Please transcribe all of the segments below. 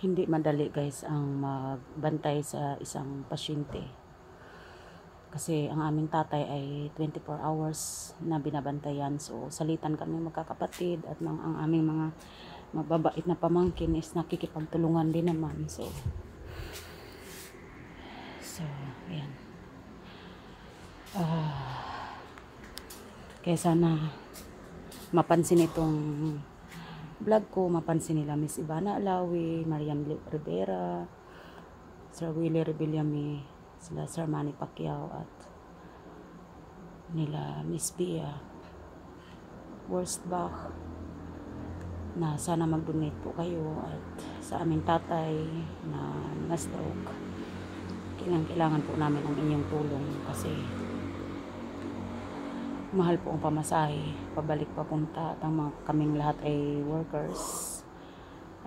Hindi madali guys ang magbantay sa isang pasyente. Kasi ang aming tatay ay 24 hours na binabantayan. So salitan kami magkakapatid at ang aming mga mababait na pamangkin is nakikipagtulungan din naman. So ayan. Kaya sana mapansin itong vlog ko, mapansin nila Miss Ivana Alawi, Marian Rivera, Sir Willie Rebillame, sila Sir Manny Pacquiao at nila Miss Bia Wurzbach, na sana mag-donate po kayo at sa aming tatay na stroke. Kailangan po namin ang inyong tulong kasi mahal po ang pamasahe, pabalik papunta at kaming lahat ay workers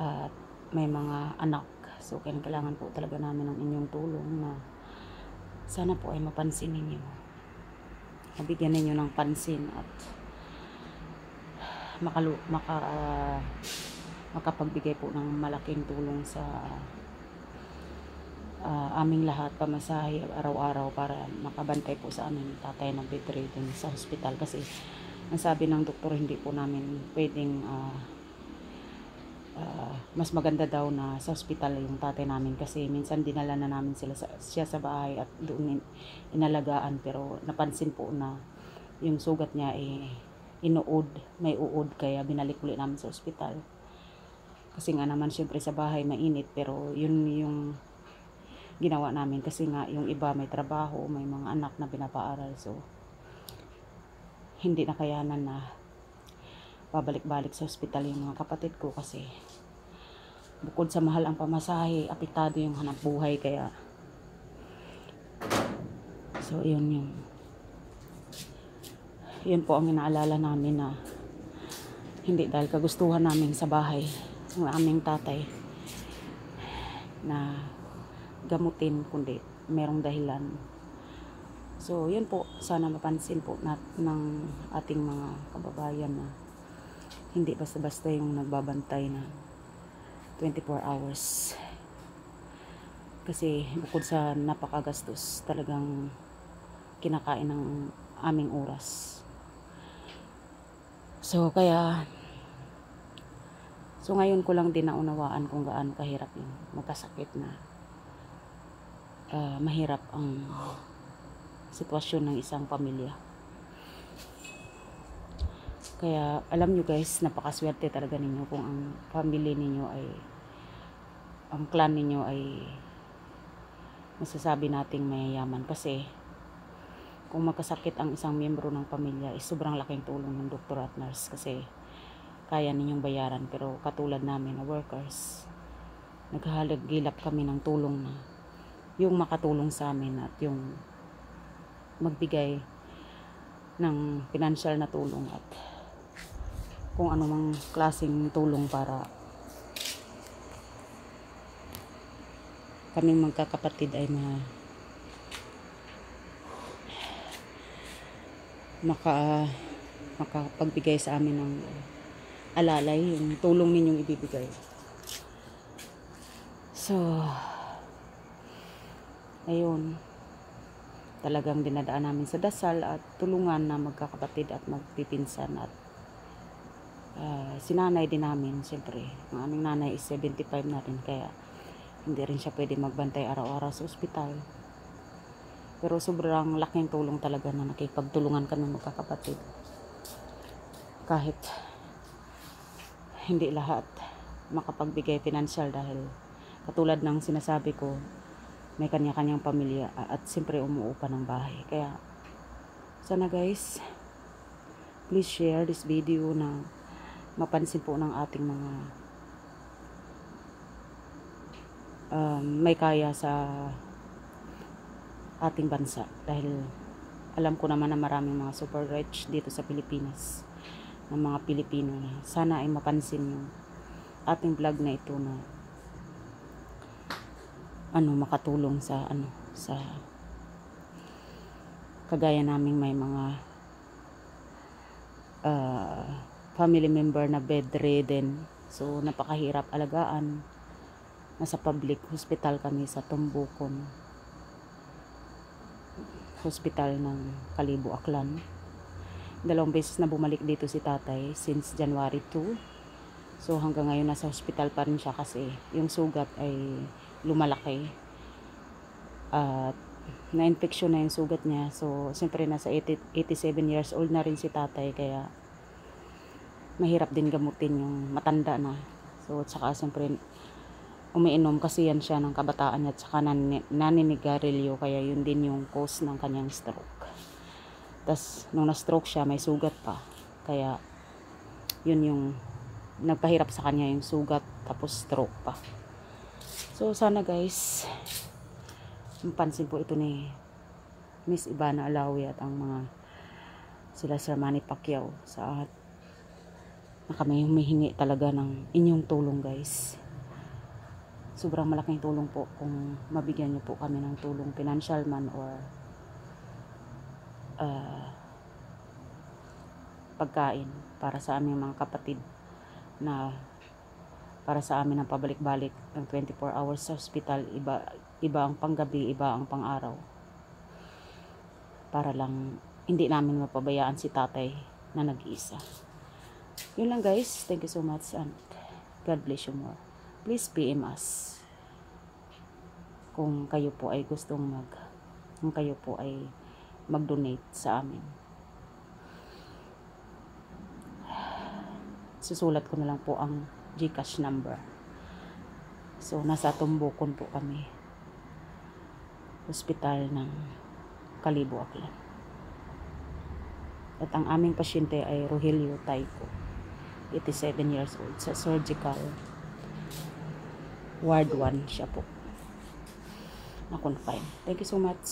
at may mga anak. So kailangan po talaga namin ang inyong tulong na sana po ay mapansin ninyo. Mabigyan ninyo ng pansin at makapagbigay po ng malaking tulong sa aming lahat, pamasahe araw-araw para makabantay po sa aming tatay na bedridden sa hospital. Kasi ang sabi ng doktor, hindi po namin pwedeng mas maganda daw na sa hospital yung tatay namin kasi minsan dinala na namin siya sa bahay at doon inalagaan, pero napansin po na yung sugat niya may uod, kaya binalik ulit namin sa hospital. Kasi nga naman syempre sa bahay mainit, pero yun yung ginawa namin kasi nga yung iba may trabaho, may mga anak na pinapaaral, so hindi na kayanan na babalik-balik sa hospital yung mga kapatid ko kasi bukod sa mahal ang pamasahe, apektado yung hanap buhay. Kaya so yun po ang inaalala namin, na hindi dahil kagustuhan namin sa bahay ng aming tatay na gamutin, kundi merong dahilan. So yun po, sana mapansin po ng ating mga kababayan na hindi basta-basta yung nagbabantay na 24 hours. Kasi bukod sa napakagastos, talagang kinakain ng aming oras. So ngayon ko lang din naunawaan kung gaano kahirap yung magkasakit, na mahirap ang sitwasyon ng isang pamilya. Kaya alam nyo guys, napakaswerte talaga ninyo kung ang family ninyo ay, ang clan ninyo ay masasabi nating mayayaman. Kasi kung magkasakit ang isang miyembro ng pamilya, sobrang laking tulong ng doktor at nurse kasi kaya ninyong bayaran. Pero katulad namin na workers, naghahalagilap kami ng tulong na yung makatulong sa amin at yung magbigay ng financial na tulong at kung anumang klaseng tulong para kaming magkakapatid ay makapagbigay sa amin ng alalay, yung tulong ninyong ibibigay. So ayun, talagang dinadaan namin sa dasal at tulungan na magkakapatid at magpipinsan. At sinanay din namin, siyempre ang aming nanay is 75 na rin, kaya hindi rin siya pwede magbantay araw-araw sa ospital. Pero sobrang laking tulong talaga na nakipagtulungan kami magkakapatid. Kahit hindi lahat makapagbigay financial dahil katulad ng sinasabi ko, may kanya-kanyang pamilya at siyempre umuupa ng bahay. Kaya sana guys, please share this video na mapansin po ng ating mga may kaya sa ating bansa, dahil alam ko naman na maraming mga super rich dito sa Pilipinas, ng mga Pilipino, na sana ay mapansin yung ating vlog na ito, na makatulong sa kagaya naming may mga family member na bedridden, so napakahirap alagaan. nasa public hospital kami sa Tumbukon Hospital ng Kalibo, Aklan. Dalawang beses na bumalik dito si tatay since January 2. So hanggang ngayon nasa hospital pa rin siya kasi yung sugat ay lumalaki at na-infection na yung sugat niya. So siyempre nasa 87 years old na rin si tatay, kaya mahirap din gamutin yung matanda na. So at saka siyempre umiinom kasi yan siya ng kabataan niya at saka naninigarilyo, kaya yun din yung cause ng kanyang stroke. Tas nung na-stroke siya may sugat pa, kaya yun yung nagpahirap sa kanya, yung sugat tapos stroke pa. So sana guys mapansin po ito ni Miss Ivana Alawi at ang mga sila Sir Manny Pacquiao sa na kami humihingi talaga ng inyong tulong guys. Sobrang malaking tulong po kung mabigyan niyo po kami ng tulong, financial man or pagkain para sa aming mga kapatid na para sa amin ang pabalik-balik ng 24 hours sa hospital. Iba ang panggabi, iba ang pang-araw, para lang hindi namin mapabayaan si tatay na nag-iisa. Yun lang guys, thank you so much and God bless you more. Please PM us kung kayo po ay mag-donate sa amin. Susulat ko na lang po ang GCash number. So nasa Tumbukon po kami, hospital ng Kalibo, Aklan. At ang aming pasyente ay Rogelio Taiko, 87 years old, sa surgical Ward 1 siya po na confine. Thank you so much.